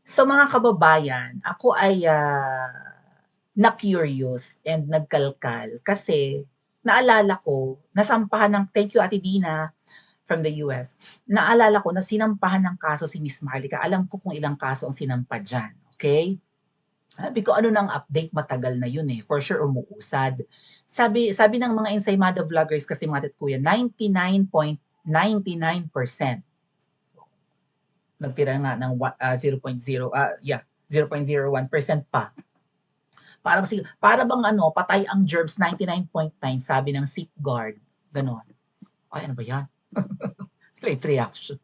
So mga kababayan, ako ay, na-curious and nagkalkal kasi naalala ko nasampahan ng thank you Ate Dina from the US. Naalala ko na sinampahan ng kaso si Miss Maharlika. Alam ko kung ilang kaso ang sinampa diyan, okey? Sabi ko, "Ano ng update, matagal na yun, eh, for sure umuusad." Sabi sabi ng mga Ensaymada vloggers kasi mga titkuya, 99.99% nagtira nga ng 0.01% pa. Para bang ano, patay ang germs 99.9 sabi ng safeguard, gano'n. Ay, ano ba 'yan? Late reaction.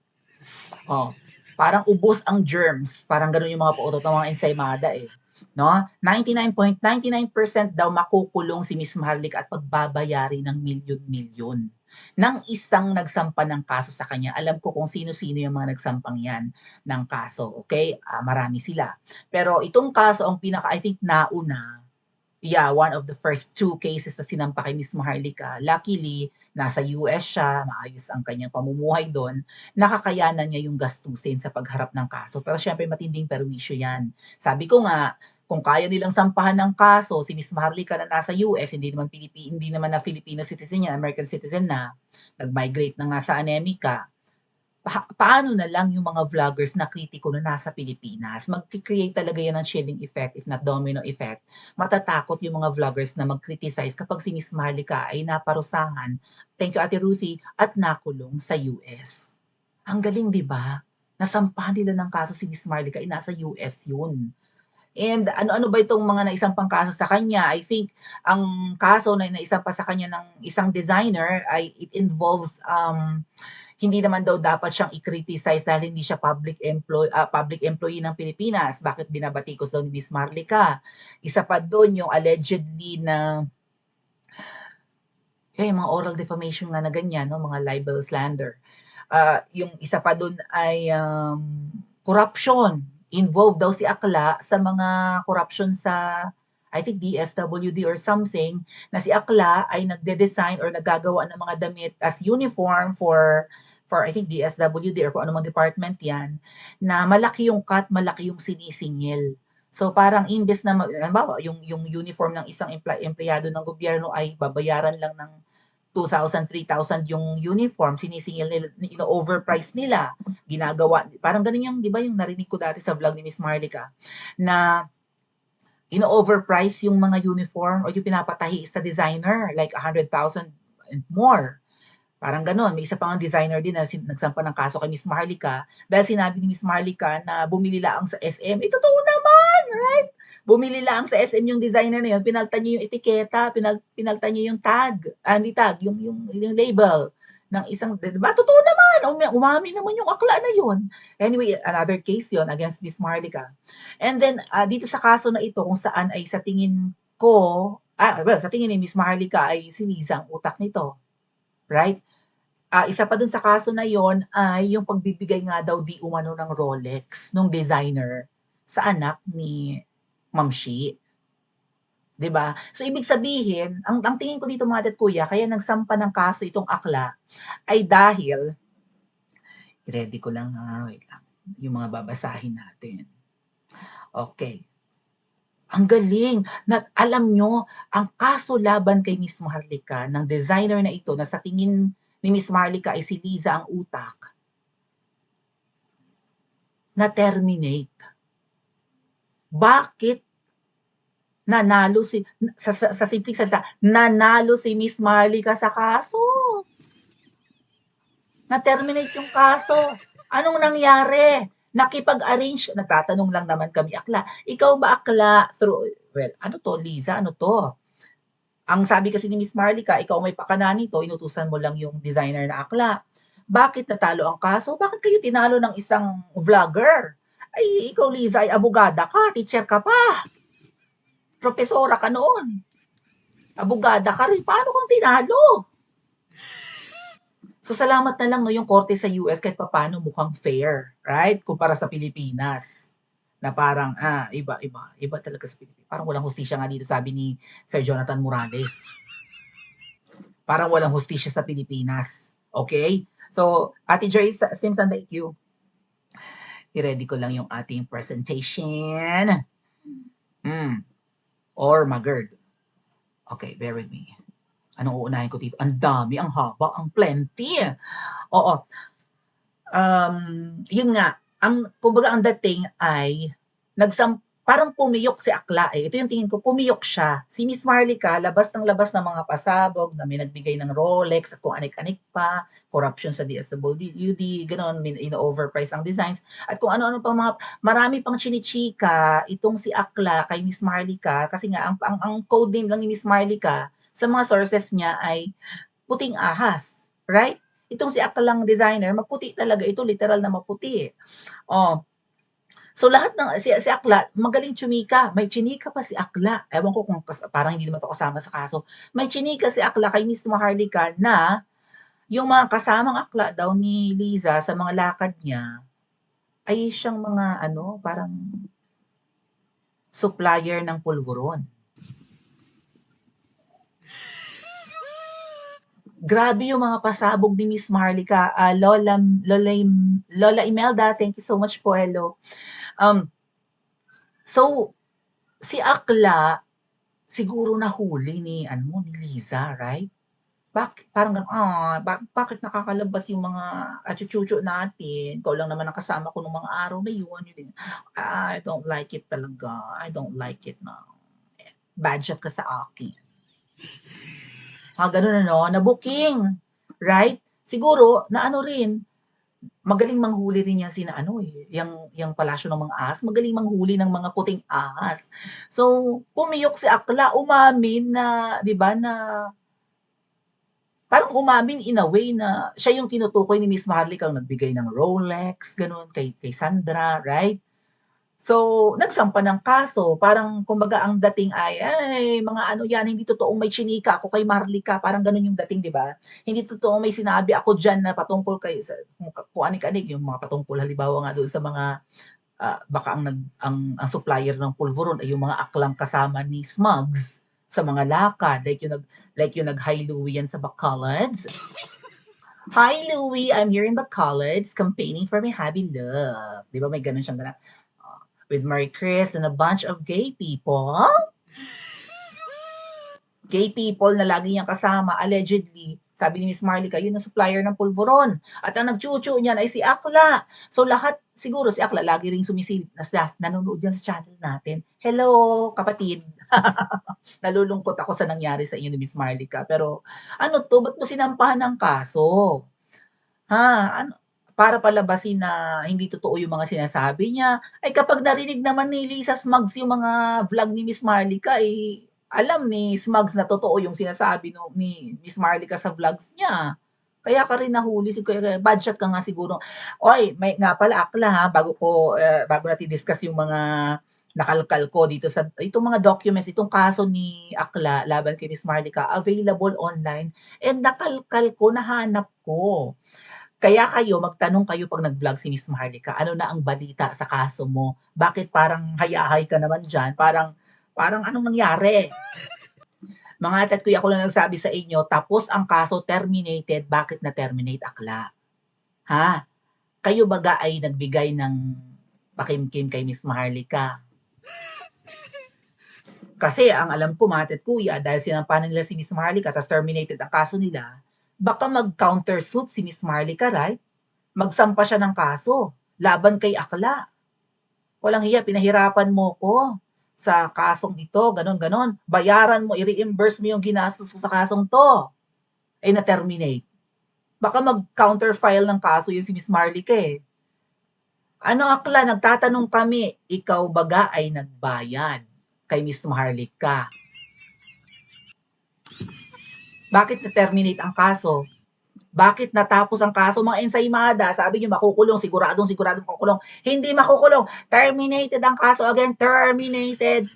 Oh, parang ubos ang germs, parang gano'n yung mga pautot ng mga ensaymada, eh, 'no? 99.99% daw makukulong si Miss Maharlika at pagbabayari ng milyon-milyon ng isang nagsampa ng kaso sa kanya. Alam ko kung sino-sino yung mga nagsampang 'yan ng kaso, okey? Marami sila. Pero itong kaso ang pinaka I think nauna. Yeah, one of the first two cases na sinampa kay Miss Maharlika. Luckily, nasa US siya, maayos ang kanyang pamumuhay do'n, nakakayanan niya yung gastusin sa pagharap ng kaso. Pero siyempre matinding perwisyo 'yan. Sabi ko nga, kung kaya nilang sampahan ng kaso si Miss Maharlika na nasa US, hindi naman na Filipino citizen 'yan, American citizen na, nag-migrate na nga sa Amerika, paano na lang yung mga vloggers na kritiko na nasa Pilipinas? Magke-create talaga yan ng chilling effect if not domino effect. Matatakot yung mga vloggers na mag-criticize kapag si Miss Maharlika ay naparusahan, thank you Ate Ruthie, at nakulong sa US. Ang galing 'di ba? Nasampahan nila ng kaso si Miss Maharlika, eh, nasa US yun. And ano-ano ba itong mga naisampang kaso sa kanya, I think ang kaso na naisampa sa kanya ng isang designer ay it involves, hindi naman daw dapat siyang i-criticize dahil hindi siya public employee ng Pilipinas. Bakit binabatikos daw ni Miss Marlica? Isa pa dun yung allegedly na yung mga oral defamation nga na ganyan 'no, mga libel, slander. Yung isa pa dun ay, corruption. Involved daw si Akla sa mga corruption sa I think DSWD or something, na si Akla ay nagde-design or naggagawa ng mga damit as uniform for I think DSWD or kung ano mang department 'yan, na malaki yung cut, malaki yung sinisingil. So, parang imbes na halimbawa yung uniform ng isang empleyado ng gobyerno ay babayaran lang ng 2,000, 3,000 yung uniform, sinisingil nila, ino-overprice nila, ginagawa parang gano'n yung 'di ba yung narinig ko dati sa vlog ni Miss Marlica, na ino-overprice yung mga uniform o yung pinapatahi sa designer like 100,000 and more. Parang gano'n. May isa pa ngang designer din na nagsampa ng kaso kay Miss Maharlika dahil sinabi ni Miss Maharlika na bumili laang sa SM. Eh, totoo naman, right? Bumili laang sa SM yung designer na yun, pinalitan niya yung etiketa, pinalitan niya yung tag, hindi tag, yung label ng isang 'di ba totoo naman, umamin naman yung akla na yun. Anyway, another case yun against Miss Maharlika. And then, dito sa kaso na ito kung saan ay sa tingin ko, well, sa tingin ni Miss Maharlika ay si Liza ang utak nito, right? Isa pa dun sa kaso na yon ay yung pagbibigay nga daw di umano ng Rolex nung designer sa anak ni Ma'am Shi, 'di ba? So ibig sabihin, ang tingin ko dito mga kuya kaya nagsampa ng kaso itong akla ay dahil i-ready ko lang ha, wait lang, yung mga babasahin natin. Okay. Ang galing na alam nyo, ang kaso laban kay Miss Maharlika ng designer na ito na sa tingin ni Miss Maharlika ay si Liza ang utak, na-terminate. Bakit nanalo si sa simpleng salita, nanalo si Miss Maharlika sa kaso. Na-terminate yung kaso. Anong nangyari? Nakipag-arrange, nagtatanong lang naman kami, akla, ikaw ba akla through, well, ano to, Liza, ano to? Ang sabi kasi ni Miss Maharlika, ikaw may pakana nito, inutusan mo lang yung designer na akla. Bakit natalo ang kaso? Bakit kayo tinalo ng isang vlogger? Ay, ikaw Liza ay abogada ka, teacher ka pa. Propesora ka noon. Abogada ka rin. Paano kang tinalo? So salamat na lang no yung korte sa US kahit papaano mukhang fair, right? Kumpara sa Pilipinas. Na parang, iba talaga sa Pilipinas. Parang walang hustisya nga dito, sabi ni Sir Jonathan Morales. Parang walang hustisya sa Pilipinas. Okay? So, Ate Joyce Simpson, thank you. I-ready ko lang yung ating presentation. Or magard. Okay, bear with me. Anong uunahin ko dito? Ang dami, ang haba, ang plenty. Oo. Yun nga, kumbaga ang dating ay parang pumiyok si akla eh. Ito yung tingin ko, pumiyok siya. Si Miss Marlica, labas ng mga pasabog na may nagbigay ng Rolex at kung anik-anik pa, corruption sa DSWD, gano'n, ino-overprice ang designs, at kung ano-ano pa marami pang chinichika itong si akla kay Miss Marlica kasi nga ang code name lang ni Miss Marlica sa mga sources niya ay puting ahas, right? Itong si Aklang designer, maputi talaga ito, literal na maputi. Oh. So lahat ng si Akla magaling tsumika, may chinika pa si Akla. Ewan ko kung parang hindi naman 'to kasama sa kaso. May chinika si Akla kay Miss Maharlika na yung mga kasamang akla daw ni Liza sa mga lakad niya ay siyang mga ano, parang supplier ng pulburon. Grabe yung mga pasabog ni Miss Maharlika. Lola Imelda, thank you so much po. Hello. So, si Akla, siguro nahuli ni Liza, right? Parang bakit nakakalabas yung mga atsu-tsu natin? Ikaw lang naman ang kasama ko nung mga araw na yun. I don't like it talaga. I don't like it na. Bad shot ka sa akin. Ganun na-booking. Right? Siguro, na rin, magaling manghuli rin yan yung palasyo ng mga ahas, magaling manghuli ng mga puting ahas. So, pumiyok si Akla, umamin na, di ba, na parang umamin in a way na siya yung tinutukoy ni Miss Maharlika ang nagbigay ng Rolex, ganun, kay Sandra, right? So, nagsampa ng kaso. Parang, kumbaga, ang dating ay mga yan, hindi totoong may chinika ako kay Marlica. Parang ganun yung dating, di ba? Hindi totoong may sinabi ako dyan na patungkol kay, kung anik-anik, yung mga patungkol, halimbawa nga doon sa mga, baka ang supplier ng pulveron ay yung mga aklang kasama ni Smugs sa mga lakad. Like yung nag-hi Louie yan sa Bacolod. Hi Louie, I'm here in Bacolod campaigning for my hubby love. Di ba may ganun siyang ganun? With Mary Chris and a bunch of gay people. Gay people na lagi niyang kasama, allegedly, sabi ni Miss Marlica, yun ang supplier ng pulveron. At ang nagchuchu niyan ay si Akla. So lahat, siguro si Akla lagi ring sumisilip, nanonood yan sa channel natin. Hello, kapatid. Nalulungkot ako sa nangyari sa inyo ni Miss Marlica. Pero ba't mo sinampahan ng kaso? Para palabasin na hindi totoo yung mga sinasabi niya. Ay kapag narinig naman ni Lisa Smugs yung mga vlog ni Miss Marlica, alam ni Smugs na totoo yung sinasabi ni Miss Marlica sa vlogs niya. Kaya ka rin nahuli, bad shot ka nga siguro. Oy, may nga pala Akla bago natin discuss yung mga nakalkal ko dito sa itong mga documents, itong kaso ni Akla laban kay Miss Marlica, available online, and nakalkal ko, nahanap ko. Kaya magtanong kayo pag nag-vlog si Miss Maharlika, ano na ang balita sa kaso mo? Bakit parang hayahay ka naman dyan? Parang anong nangyari? Mga tat kuya ko lang nagsabi sa inyo, tapos ang kaso terminated, bakit na-terminate Akla? Ha? Kayo baga ay nagbigay ng pakimkim kay Miss Maharlika? Kasi ang alam ko mga tat kuya, dahil sinampanan nila si Miss Maharlika, tapos terminated ang kaso nila, baka mag-countersuit si Miss Maharlika, right? Magsampa siya ng kaso laban kay Akla. Walang hiya, pinahirapan mo ko sa kasong ito, ganon. Bayaran mo, i-reimburse mo yung ginastos ko sa kasong to. Na-terminate. Baka mag-counterfile ng kaso yun si Miss Marlica eh. Akla, nagtatanong kami, ikaw baga ay nagbayad kay Miss Maharlika? Bakit na-terminate ang kaso? Bakit natapos ang kaso? Mga ensaymada, sabi niyo makukulong, siguradong makukulong. Hindi makukulong. Terminated ang kaso again. Terminated.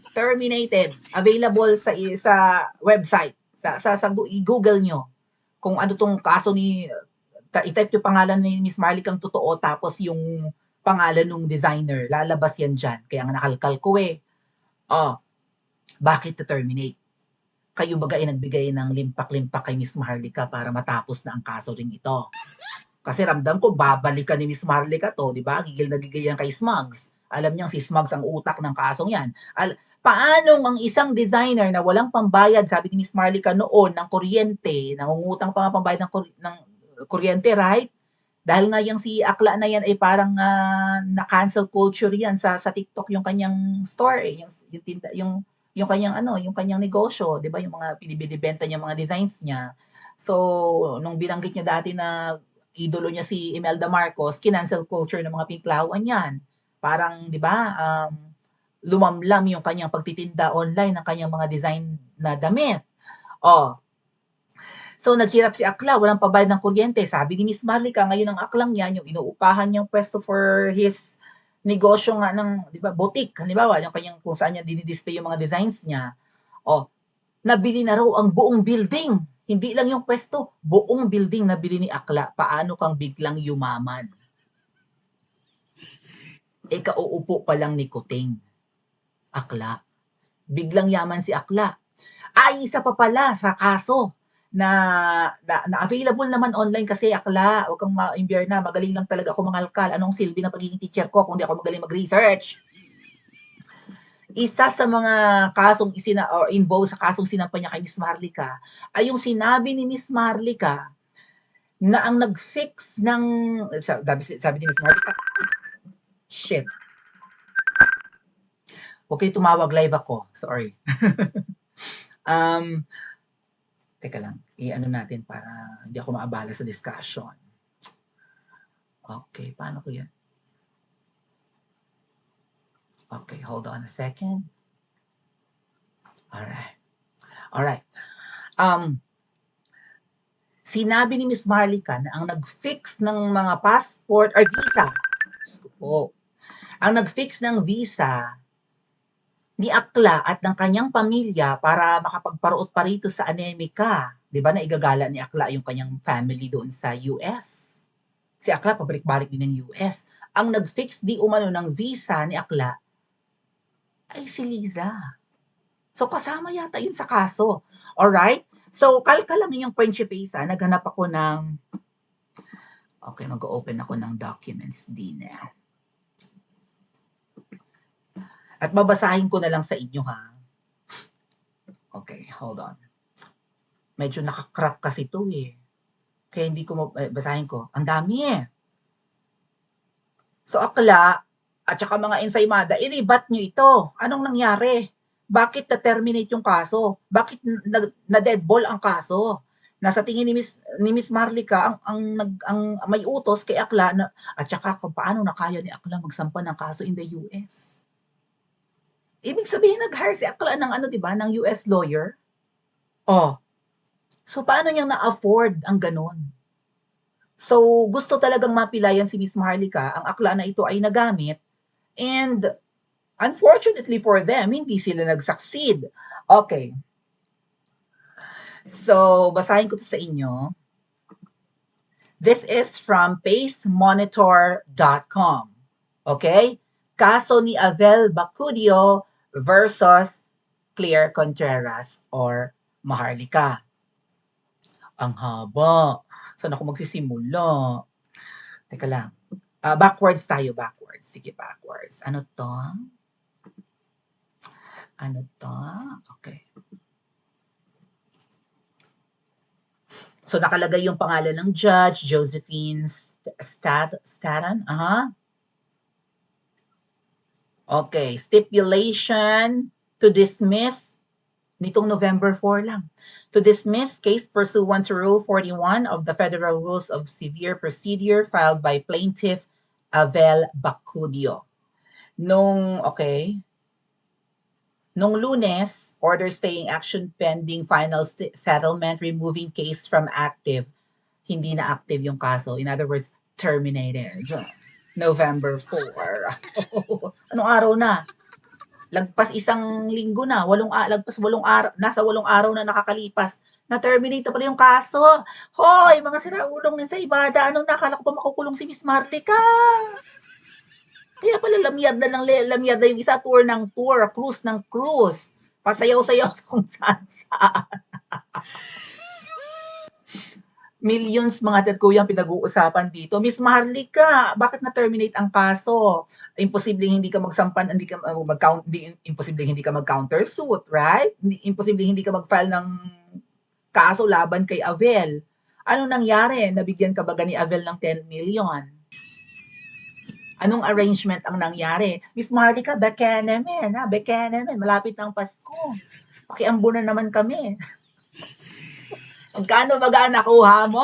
Available sa website. Sa Google nyo. Kung ano tong kaso i-type yung pangalan ni Miss Marlica ang totoo, tapos yung pangalan ng designer. Lalabas yan dyan. Kaya nga nakalkal ko eh. Bakit na-terminate? Kayo baga ay nagbigay ng limpak-limpak kay Miss Maharlika para matapos na ang kaso ring ito. Kasi ramdam ko babalikan ni Miss Marlica 'to, 'di ba? Gigil na gigil yan kay Smugs. Alam niyang si Smugs ang utak ng kasong 'yan. Paanong ang isang designer na walang pambayad, sabi ni Miss Marlica noon, ng kuryente, nangungutang pa nga pambayad ng kuryente, right? Dahil nga yang si Akla na yan ay parang na-cancel culture yan sa TikTok yung kanyang store eh, yung tinda, yung kanyang ano, yung kanyang negosyo, 'di ba? Yung mga binibenta niya mga designs niya. So, nung binanggit niya dati na idolo niya si Imelda Marcos, kinancel culture ng mga pinklawan yan. Parang, 'di ba? Lumamlam yung kanyang pagtitinda online ng kanyang mga design na damit. Oh, so naghirap si Akla, walang pabayad ng kuryente. Sabi ni Miss Marlica, ngayon ang aklang yan, yung inuupahan niyang pwesto for his negosyo nga ng, di ba, boutique, halimbawa, yung kanyang kung saan niya dinidisplay yung mga designs niya. Oh, nabili na raw ang buong building. Hindi lang yung pwesto, buong building nabili ni Akla. Paano kang biglang yumaman? Kauupo pa lang ni Kuting. Akla. Biglang yaman si Akla. Ay, isa pa pala sa kaso na available naman online kasi Akla, huwag kang ma-imbyer na, magaling lang talaga ako mangalkal. Anong silbi ng pagiging teacher ko kung di ako magaling mag-research? Isa sa mga kasong or involved sa kasong sinampa niya kay Miss Marlica ay yung sinabi ni Miss Marlica na ang nag-fix ng, sabi ni Miss Marlica, shit. Huwag kayo tumawag, live ako. Sorry. Teka lang, i-ano natin para hindi ako maabala sa discussion. Okay, paano ko yan? Okay, hold on a second. Alright. Sinabi ni Miss Marlica na ang nag-fix ng mga passport or visa, ang nag-fix ng visa ni Akla at ng kanyang pamilya para makapagparoot pa rito sa Anemika. Di ba na igagala ni Akla yung kanyang family doon sa US? Si Akla, pabalik-balik din ng US. Ang nag-fix di umano ng visa ni Akla ay si Liza. So, kasama yata yun sa kaso. Alright? So, kalka lang yung Principesa, naghanap ako ng, okay, mag-open ako ng documents din eh. At babasahin ko na lang sa inyo ha. Okay, hold on. Medyo nakakrap kasi ito eh. Kaya hindi ko basahin ko. Ang dami eh. So, Akla, at saka mga ensaymada, iribat nyo ito. Anong nangyari? Bakit na-terminate yung kaso? Bakit na-deadball ang kaso? Nasa tingin ni Miss Marlica ang may utos kay Akla na, at saka kung paano na kaya ni Akla magsampa ng kaso in the US. Ibig sabihin nag-hire si Akla ng ano, 'di ba, ng US lawyer. Oh. So paano niyang na-afford ang ganon? So gusto talagang mapilayan si Miss Marlica, ang Akla na ito ay nagamit, and unfortunately for them, hindi sila nag-succeed. Okay. So, basahin ko to sa inyo. This is from pacemonitor.com. Okay? Kaso ni Avel Bacudio versus Claire Contreras or Maharlika. Ang haba. Saan ako magsisimula? Teka lang. Backwards tayo, backwards. Sige, backwards. Ano to? Okay. So, nakalagay yung pangalan ng judge, Josephine Staton. Okay. Stipulation to dismiss nitong November 4 lang. To dismiss case pursuant to Rule 41 of the Federal Rules of Severe Procedure filed by Plaintiff Avel Bacudio. Nung Lunes, order staying action pending final settlement, removing case from active. Hindi na active yung kaso. In other words, terminated. November 4. Anong araw na? Lagpas isang linggo na. Lagpas 8 araw. Nasa 8 araw na nakakalipas. Na-terminate na pala yung kaso. Hoy, mga siraulong din sa ibada. Anong nakala ko pa makukulong si Miss Marlica? Kaya pala lamyad na yung isa, tour ng tour, cruise ng cruise. Pasayaw-sayaw kung saan-saan. Millions mga ate at kuya ang pinag-uusapan dito. Miss Maharlika, bakit na-terminate ang kaso? Imposibleng hindi ka magsampan, hindi ka mag-count, imposibleng hindi ka mag-countersuit, right? Imposibleng hindi ka mag-file ng kaso laban kay Avel. Ano nangyari? Nabigyan ka ba ni Avel ng 10 million? Anong arrangement ang nangyari? Miss Maharlika, bekenemen, ha? Bekenemen, malapit ng Pasko. Pakiambo na naman kami. Magkano baga ang nakuha mo?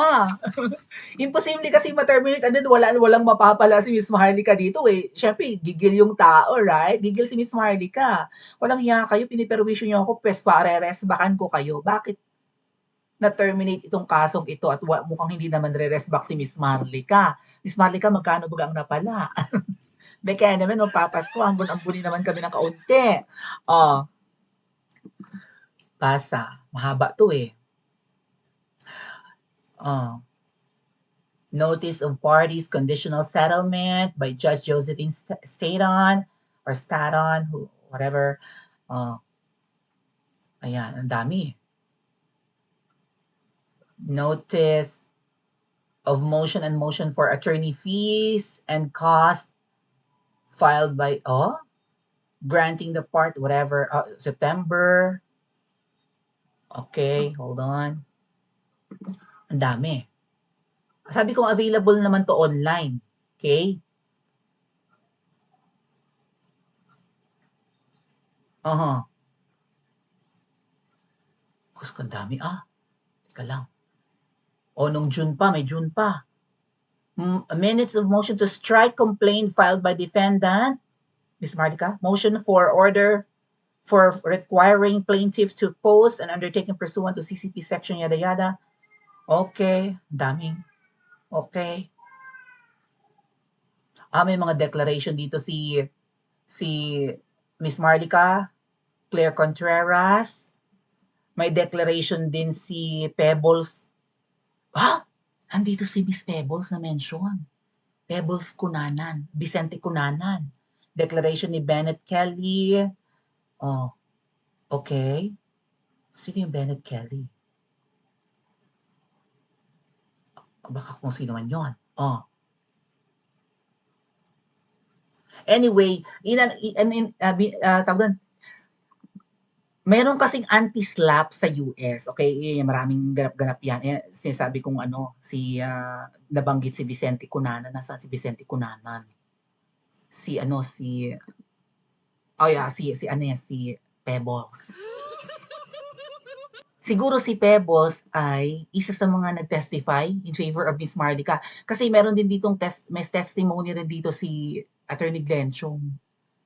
Imposible kasi ma-terminate and then walang mapapala si Miss Maharlika dito eh. Siyempre, gigil yung tao, right? Gigil si Miss Maharlika. Walang hiya kayo, piniperwisyo niyo ako, pwes pare-resbakan ko kayo. Bakit na-terminate itong kasong ito at mukhang hindi naman re-resback si Miss Maharlika? Miss Maharlika, magkano baga ang napala? Kaya naman, magpapasko, ambon-ambunin naman kami ng kaunti. Oh, basa. Mahaba to eh. Oh. Notice of parties conditional settlement by Judge Josephine Staton or Staton, whatever. Ayan, ang dami. Notice of motion and motion for attorney fees and cost filed by, granting the part, whatever, September. Okay, hold on. Ang dami. Sabi ko available naman to online. Okay? Diyos ko, ang dami. Teka lang. Nung June pa, may June pa. Minutes of motion to strike complaint filed by defendant. Ms. Marlica, motion for order for requiring plaintiff to post an undertaking pursuant to CCP section yada yada. Okay, daming. Okay. May mga declaration dito si Ms. Marlica, Claire Contreras. May declaration din si Pebbles. Andito si Miss Pebbles na mention. Pebbles Cunanan, Vicente Cunanan. Declaration ni Bennett Kelly. Okay. Sino yung Bennett Kelly? Baka kung sino man yun. Anyway, meron kasing anti-SLAPP sa US. Okay, maraming ganap-ganap yan. Sinasabi kong nabanggit si Vicente Cunanan. Nasaan si Vicente Cunanan? Si Pebbles. Siguro si Pebbles ay isa sa mga nag-testify in favor of Miss Marlica. Kasi meron din ditong may testimony rin dito si Attorney Glenn Chong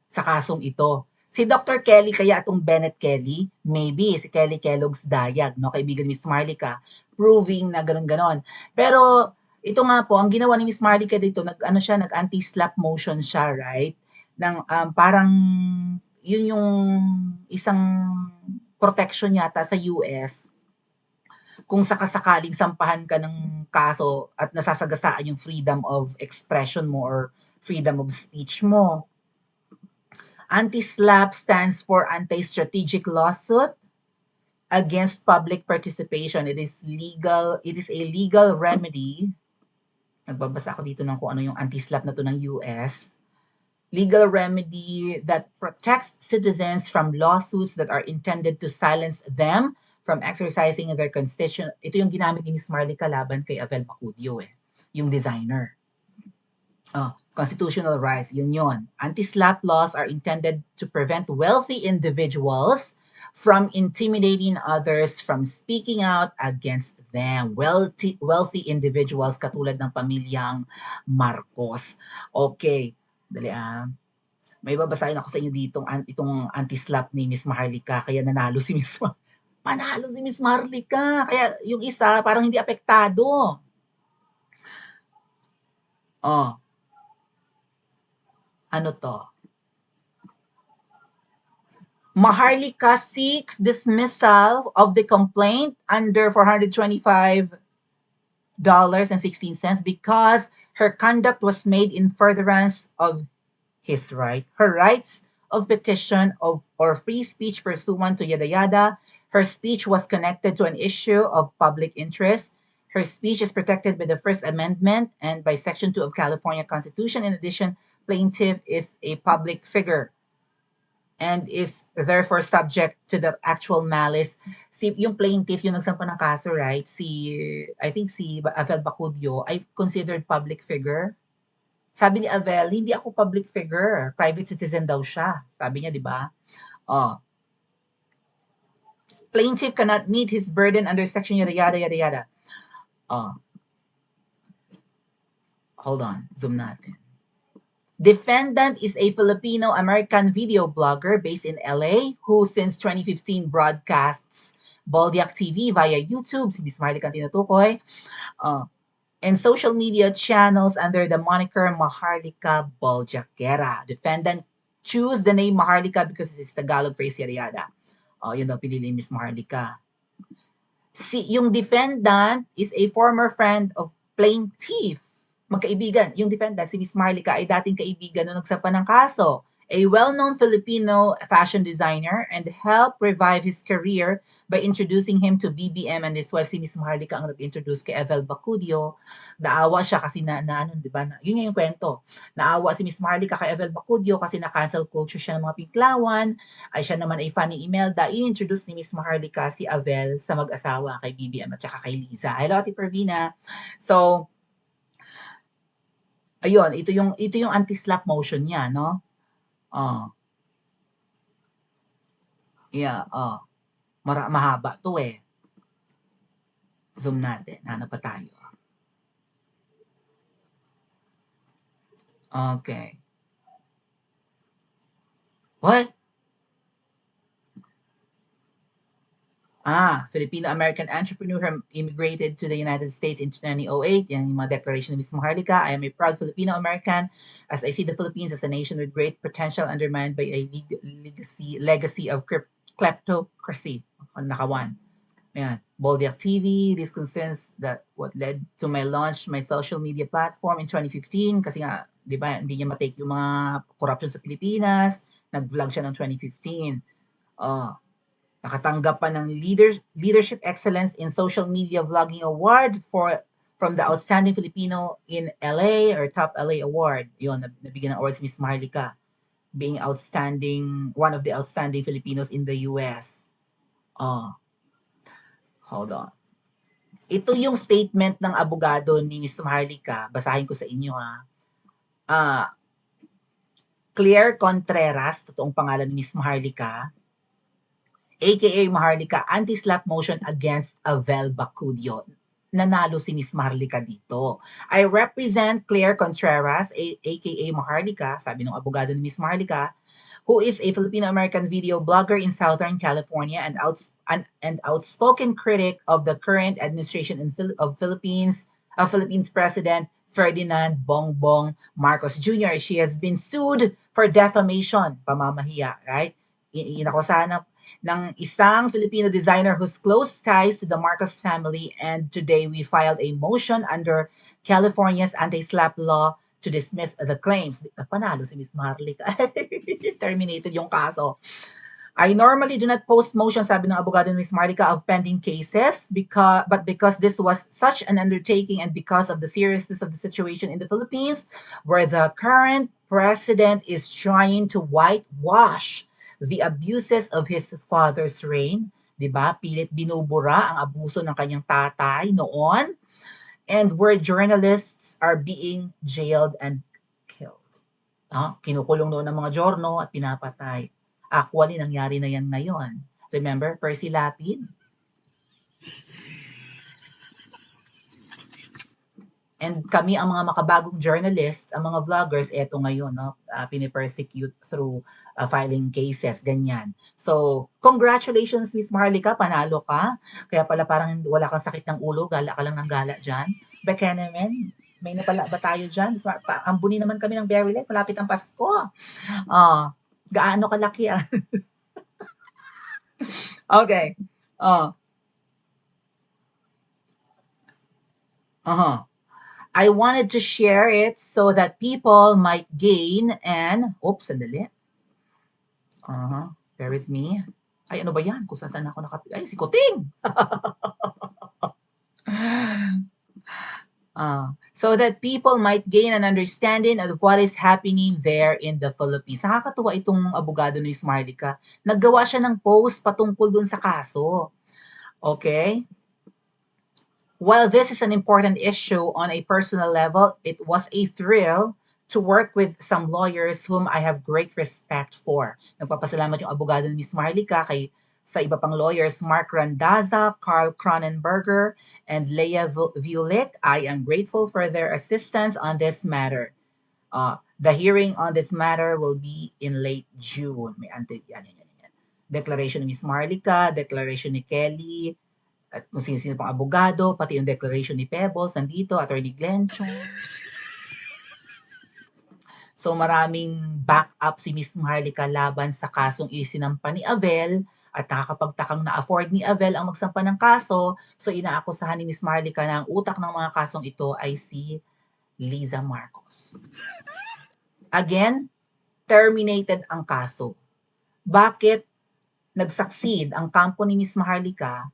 sa kasong ito. Si Dr. Kelly kaya itong Bennett Kelly, maybe si Kelly Kellogg's Dayag, no, kaibigan ni Miss Marlica, proving na ganon-ganon. Pero ito nga po, ang ginawa ni Miss Marlica dito, nag-anti-slap motion siya, right? Parang yun yung isang protection yata sa US kung sakasakaling sampahan ka ng kaso at nasasagasaan yung freedom of expression mo or freedom of speech mo. Anti-SLAPP stands for Anti-Strategic Lawsuit Against Public Participation. It is a legal remedy. Nagbabasa ako dito ng kung ano yung anti-SLAPP na to ng US. Legal remedy that protects citizens from lawsuits that are intended to silence them from exercising their constitution. Ito yung ginamit ni Ms. Marlica laban kay Avel Bacudio yung designer. Constitutional rights, yun. Anti-SLAPP laws are intended to prevent wealthy individuals from intimidating others from speaking out against them. Wealthy individuals katulad ng pamilyang Marcos. Okay, dali may babasahin ako sa inyo dito itong anti-SLAPP ni Miss Maharlika, kaya nanalo si Miss Panalo si Miss Maharlika, kaya yung isa parang hindi apektado. Ano to? Maharlika seeks dismissal of the complaint under $425.16 because her conduct was made in furtherance of her rights of petition or free speech pursuant to yada yada. Her speech was connected to an issue of public interest Her speech is protected by the First Amendment and by Section 2 of California Constitution. In addition, plaintiff is a public figure and is therefore subject to the actual malice. Yung plaintiff, yung nagsampa ng kaso, right? I think si Avel Bacudio ay considered public figure. Sabi ni Avel, hindi ako public figure. Private citizen daw siya. Sabi niya, di ba? Oh. Plaintiff cannot meet his burden under section yada yada yada yada. Oh. Hold on. Zoom natin. Defendant is a Filipino-American video blogger based in LA who since 2015 broadcasts Boldiac TV via YouTube, si Miss Marlica tinutukoy, and social media channels under the moniker Maharlika Boldiacera. Defendant choose the name Maharlika because it's Tagalog phrase yada yada. Yun daw pinili Miss Maharlika. Yung defendant is a former friend of plaintiff. Magkaibigan. Yung defendant, si Miss Maharlika, ay dating kaibigan nung nagsampa ng kaso. A well-known Filipino fashion designer and helped revive his career by introducing him to BBM and his wife, si Miss Maharlika, ang nag-introduce kay Avel Bacudio. Naawa siya kasi di ba? Yun yung kwento. Naawa si Miss Maharlika kay Avel Bacudio kasi na-cancel culture siya ng mga piklawan. Ay siya naman ay Fanny Imelda. In-introduce ni Miss Maharlika si Avel sa mag-asawa kay BBM at saka kay Liza. Hello, Ate Pervina. So, ayun, ito yung anti-slap motion niya, no? Yeah, mahaba to eh. Zoom natin. Hanap pa tayo. Okay. What? Filipino-American entrepreneur who immigrated to the United States in 2008. Yan yung mga declaration ni Ms. Maharlika. I am a proud Filipino-American as I see the Philippines as a nation with great potential undermined by a legacy of kleptocracy. Nakawan. Ayan. Boldiac TV, this concerns that what led to my launch, my social media platform in 2015 kasi nga, di ba, hindi niya matake yung mga corruption sa Pilipinas. Nag-vlog siya ng 2015. Nakatanggap pa ng Leadership Excellence in Social Media Vlogging Award from the Outstanding Filipino in LA or Top LA Award. Yun, nabigyan ng award si Miss Maharlika being one of the outstanding Filipinos in the US. Hold on. Ito yung statement ng abogado ni Miss Maharlika. Basahin ko sa inyo Claire Contreras, totoong pangalan ni Miss Maharlika, aka Maharlika, anti-slap motion against Avel Bacudio. Nanalo si Miss Maharlika dito. I represent Claire Contreras, aka Maharlika, sabi ng abogado ni Miss Maharlika, who is a Filipino-American video blogger in Southern California and outspoken critic of the current administration of Philippines President Ferdinand Bongbong Marcos Jr. She has been sued for defamation, pamamahiya, right? Inakusahan ng isang Filipino designer whose close ties to the Marcos family, and today we filed a motion under California's anti-slap law to dismiss the claims. Panalo si Ms. Maharlika. Terminated yung kaso. I normally do not post motions, sabi ng abogado ni Ms. Maharlika, of pending cases, but because this was such an undertaking and because of the seriousness of the situation in the Philippines, where the current president is trying to whitewash the abuses of his father's reign, 'di ba? Pilit binubura ang abuso ng kanyang tatay noon, and where journalists are being jailed and killed. Kinukulong noon ng mga jorno at pinapatay. Actually, nangyari na yan ngayon. Remember, Percy Lapid? And kami ang mga makabagong journalists, ang mga vloggers, eto ngayon, pinipersecute through filing cases, ganyan. So, congratulations, Miss Maharlika, panalo ka. Kaya pala parang wala kang sakit ng ulo, gala ka lang ng gala dyan. Baka naman, may napala ba tayo dyan? Ambuni naman kami ng Berry Lake, malapit ang Pasko. Gaano kalaki ah. Okay. I wanted to share it so that people might gain and, sandali. Bear with me. Ay, ano ba yan? Kung saan ako ay, si Kuting! So that people might gain an understanding of what is happening there in the Philippines. Nakakatuwa itong abogado ni Miss Marlica. Naggawa siya ng post patungkol dun sa kaso. Okay? While this is an important issue on a personal level, it was a thrill to work with some lawyers whom I have great respect for. Nagpapasalamat yung abogado ni Miss Marlica kay sa iba pang lawyers, Mark Randazza, Carl Cronenberger, and Leah Vulik. I am grateful for their assistance on this matter. The hearing on this matter will be in late June. May yan. Declaration ni Miss Marlica, declaration ni Kelly, at kung sino-sino pang abogado, pati yung declaration ni Pebbles, nandito, Attorney Glencho. So maraming backup si Miss Marlica laban sa kasong isinampa ni Avel at nakakapagtakang na-afford ni Avel ang magsampa ng kaso. So inaakusahan ni Miss Marlica na ang utak ng mga kasong ito ay si Liza Marcos. Again, terminated ang kaso. Bakit nag-succeed ang kampo ni Miss Marlica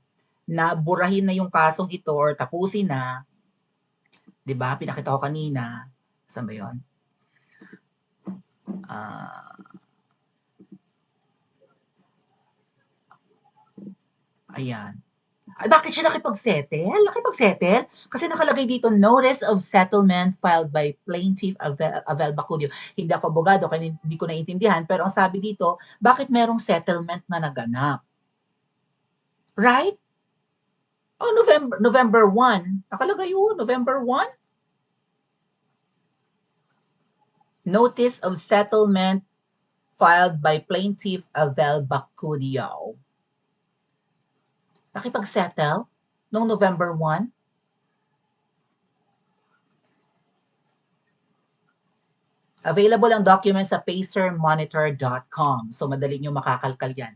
na burahin na yung kasong ito or tapusin na? 'Di ba? Pinakita ko kanina. Saan ba 'yon? Ayan. Ay, bakit siya nakipag-settle? Nakipag-settle? Kasi nakalagay dito, notice of settlement filed by plaintiff Avel Bacudio. Hindi ako abogado, kaya hindi ko naiintindihan. Pero ang sabi dito, bakit merong settlement na naganap? Right? Oh, November 1. Nakalagay yun, November 1. Notice of settlement filed by plaintiff Avel Bacudio. Nakipag-settle noong November 1. Available ang document sa pacermonitor.com. So, madali nyo makakalkal yan.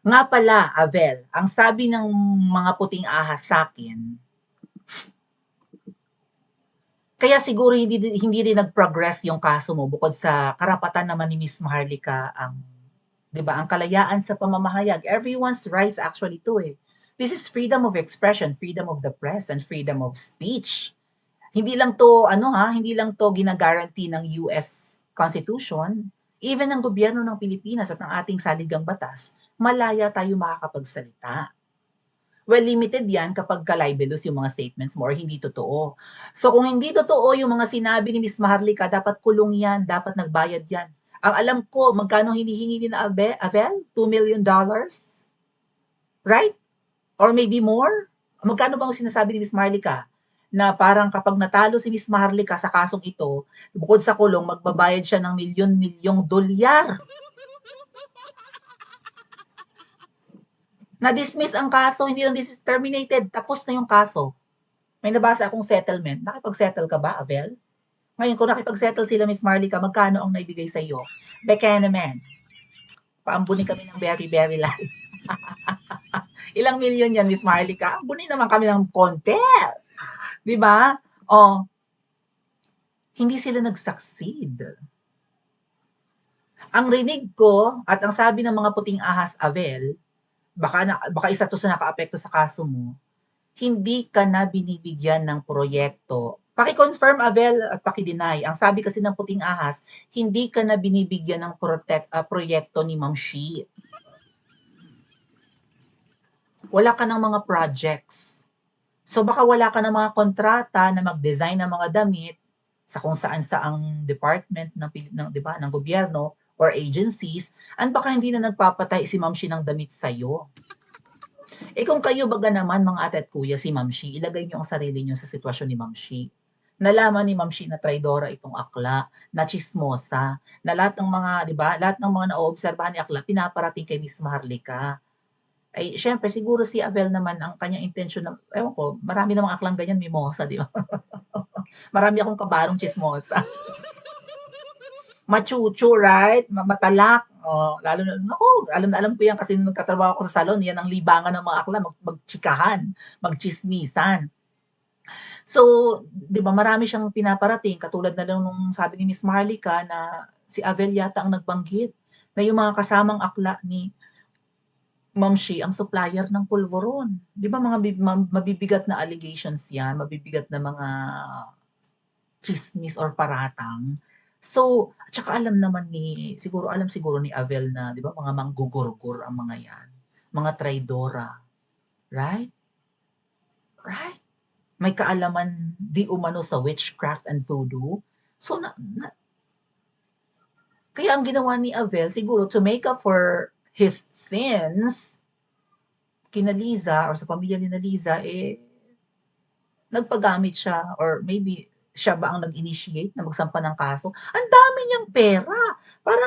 Nga pala, Avel, ang sabi ng mga puting ahas sa akin, kaya siguro hindi rin nag-progress yung kaso mo bukod sa karapatan naman ni Miss Marlica ang, 'di ba, ang kalayaan sa pamamahayag. Everyone's rights actually to eh. This is freedom of expression, freedom of the press, and freedom of speech. Hindi lang to hindi lang to gina-guarantee ng US Constitution. Even ng gobyerno ng Pilipinas at ng ating saligang batas, malaya tayo makakapagsalita. Well, limited yan kapag libelous yung mga statements mo or hindi totoo. So kung hindi totoo yung mga sinabi ni Miss Marlica, dapat kulong yan, dapat nagbayad yan. Ang alam ko, magkano hinihingi ni na Avel? $2 million? Right? Or maybe more? Magkano bang sinasabi ni Miss Marlica? Na parang kapag natalo si Miss Marlica sa kasong ito, bukod sa kulong, magbabayad siya ng milyon-milyong dolyar. Na-dismiss ang kaso, hindi lang dismiss, terminated, tapos na yung kaso. May nabasa akong settlement. Nakipag-settle ka ba, Avel? Ngayon, kung nakipag-settle sila, Miss Marlica, magkano ang naibigay sa iyo? Beka naman. Paambuni kami ng very, very light. Ilang milyon yan, Miss Marlica? Ambuni naman kami ng konti. Di ba? Hindi sila nag-succeed. Ang rinig ko at ang sabi ng mga puting ahas, Avel, baka isa to sa naka-apekto sa kaso mo, hindi ka na binibigyan ng proyekto. Paki-confirm, Avel, at paki-deny. Ang sabi kasi ng puting ahas, hindi ka na binibigyan ng proyekto ni Ma'am Shi. Wala ka ng mga projects. So baka wala ka ng mga kontrata na mag-design ng mga damit sa kung saan saang department ng 'di ba, ng gobyerno or agencies, and baka hindi na nagpapatay si Ma'am Shi ng damit sa iyo. Kung kayo baga naman mga ate at kuya si Ma'am Shi, ilagay niyo ang sarili niyo sa sitwasyon ni Ma'am Shi. Nalaman ni Ma'am Shi na traidora itong akla, na chismosa, na lahat ng mga, 'di ba, lahat ng mga naoobserbahan ni akla pinaparating kay Miss Marlica. Ay syempre siguro si Avel naman ang kanyang intensyon na, ewan ko, marami namang aklang ganyan mimosa, 'di ba? Marami akong kabarong chismosa. Machuchu, right? Matalak. Lalo na, naku, alam na alam ko yan kasi nung nagtatrabaho ako sa salon, yan ang libangan ng mga akla, magtsikahan, magchismisan. So, 'di ba, marami siyang pinaparating, katulad na lang nung sabi ni Miss Marlica na si Avel yata ang nagbanggit na yung mga kasamang akla ni Ma'am Shi ang supplier ng pulburon. 'Di ba mga mabibigat na allegations 'yan, mabibigat na mga tsismis or paratang. So, at saka alam siguro ni Avel na 'di ba mga manggugurgur ang mga 'yan, mga traidora, right? Right? May kaalaman di umano sa witchcraft and voodoo. So kaya ang ginawa ni Avel siguro to make up for his sins kina Liza or sa pamilya ni Liza, nagpagamit siya or maybe siya ba ang nag-initiate na magsampa ng kaso? Ang dami niyang pera para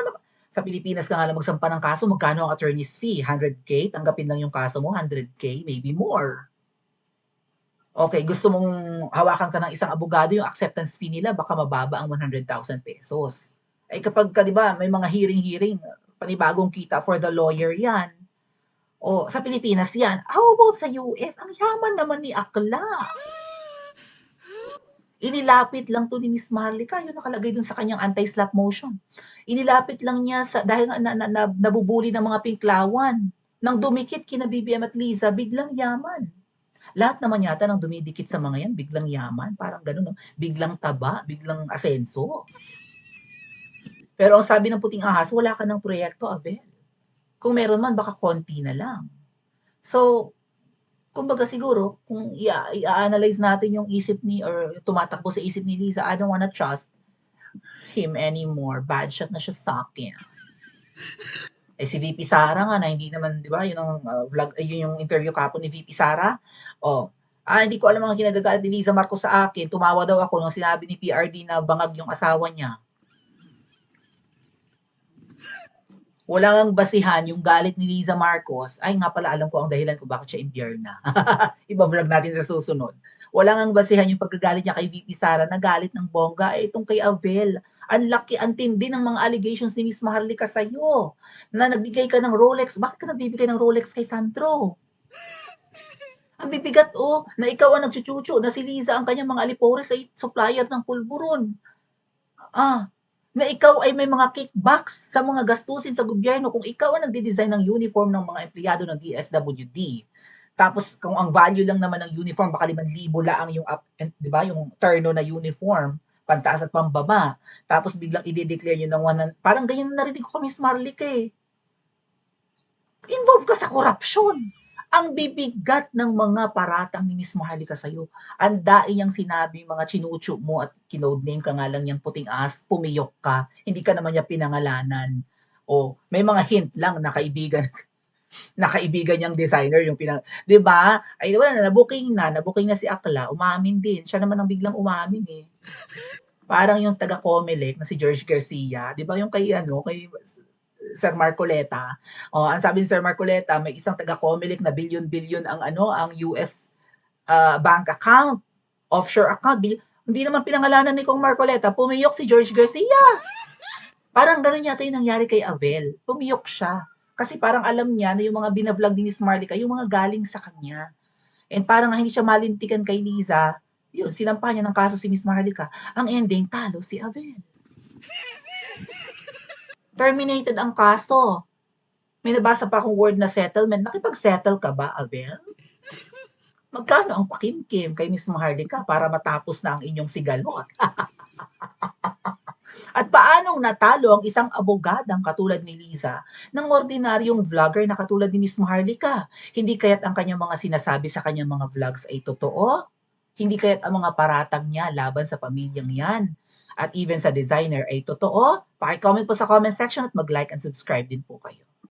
sa Pilipinas ka nga lang magsampa ng kaso, magkano ang attorney's fee? 100K? Tanggapin lang yung kaso mo, 100K, maybe more. Okay, gusto mong hawakan ka ng isang abogado, yung acceptance fee nila baka mababa ang 100,000 pesos. Kapag ka, di ba, may mga hearing, panibagong kita for the lawyer yan. O, sa Pilipinas yan. How about sa US? Ang yaman naman ni Akla. Inilapit lang to ni Miss Maharlika, yun nakalagay dun sa kanyang anti-slap motion. Inilapit lang niya dahil nga nabubuli ng mga pinklawan. Nang dumikit kina BBM at Liza, biglang yaman. Lahat naman yata ng dumidikit sa mga yan, biglang yaman. Parang gano'n, no? Biglang taba, biglang asenso. Pero ang sabi ng puting ahas, wala ka ng proyekto, Avel. Kung meron man, baka konti na lang. So, kumbaga siguro, kung i-analyze natin yung isip ni or tumatakbo sa isip ni Liza, I don't wanna trust him anymore. Bad shot na siya sa akin. Si VP Sara nga na hindi naman, di ba, yun ang vlog, yun yung interview kapon ni VP Sara. Hindi ko alam ang kinagagalit ni Liza Marcos sa akin. Tumawa daw ako nung sinabi ni PRD na bangag yung asawa niya. Wala ngang basihan yung galit ni Liza Marcos. Ay nga pala, alam ko ang dahilan kung bakit siya imbierna. Iba-vlog natin sa susunod. Wala ngang basihan yung pagkagalit niya kay VP Sara na galit ng bongga. Itong kay Avel. Ang laki, ang tindi ng mga allegations ni Miss Maharlika sa'yo. Na nagbigay ka ng Rolex. Bakit ka nagbibigay ng Rolex kay Sandro? Ang bibigat na ikaw ang nagchuchucho, na si Liza ang kanyang mga alipores ay supplier ng pulburon. Na ikaw ay may mga kickbacks sa mga gastusin sa gobyerno kung ikaw ang nagde-design ng uniform ng mga empleyado ng DSWD. Tapos kung ang value lang naman ng uniform baka 5,000 lang yung di ba, yung terno na uniform, pantaas at pambaba. Tapos biglang i-declare niyo ng parang ganyan narinig ko kay Miss Marlic Involved ka sa korupsyon. Ang bibigat ng mga paratang ni Miss Maharlika sa'yo. Ang dai niyang sinabi, mga chinucho mo at kinode-name ka nga lang niyang puting ahas, pumiyok ka. Hindi ka naman niya pinangalanan. May mga hint lang na kaibigan niyang designer yung 'di ba? Ay wala na, nabuking na si Akla, umamin din. Siya naman ang biglang umamin Parang yung taga Comelec na si George Garcia, 'di ba yung kay Sir Marcoleta. Ang sabi ni Sir Marcoleta, may isang taga Comelec na bilyon-bilyon ang US bank account, offshore account. Hindi naman pinangalanan ni Kong Marcoleta, pumiyok si George Garcia. Parang ganun yata yung nangyari kay Avel. Pumiyok siya. Kasi parang alam niya na yung mga binavlog ni Miss Marlica, yung mga galing sa kanya. And parang hindi siya malintikan kay Liza, yun, sinampa niya ng kaso si Miss Marlica. Ang ending, talo si Avel. Terminated ang kaso. May nabasa pa akong word na settlement. Nakipag-settle ka ba, Avel? Magkano ang pakimkim kay Miss Maharlika para matapos na ang inyong sigalot? At paanong natalo ang isang abogadang katulad ni Liza ng ordinaryong vlogger na katulad ni Miss Maharlika? Hindi kaya't ang kanyang mga sinasabi sa kanyang mga vlogs ay totoo? Hindi kaya't ang mga paratang niya laban sa pamilyang yan at even sa designer ay totoo? Paki-comment po sa comment section at mag-like and subscribe din po kayo.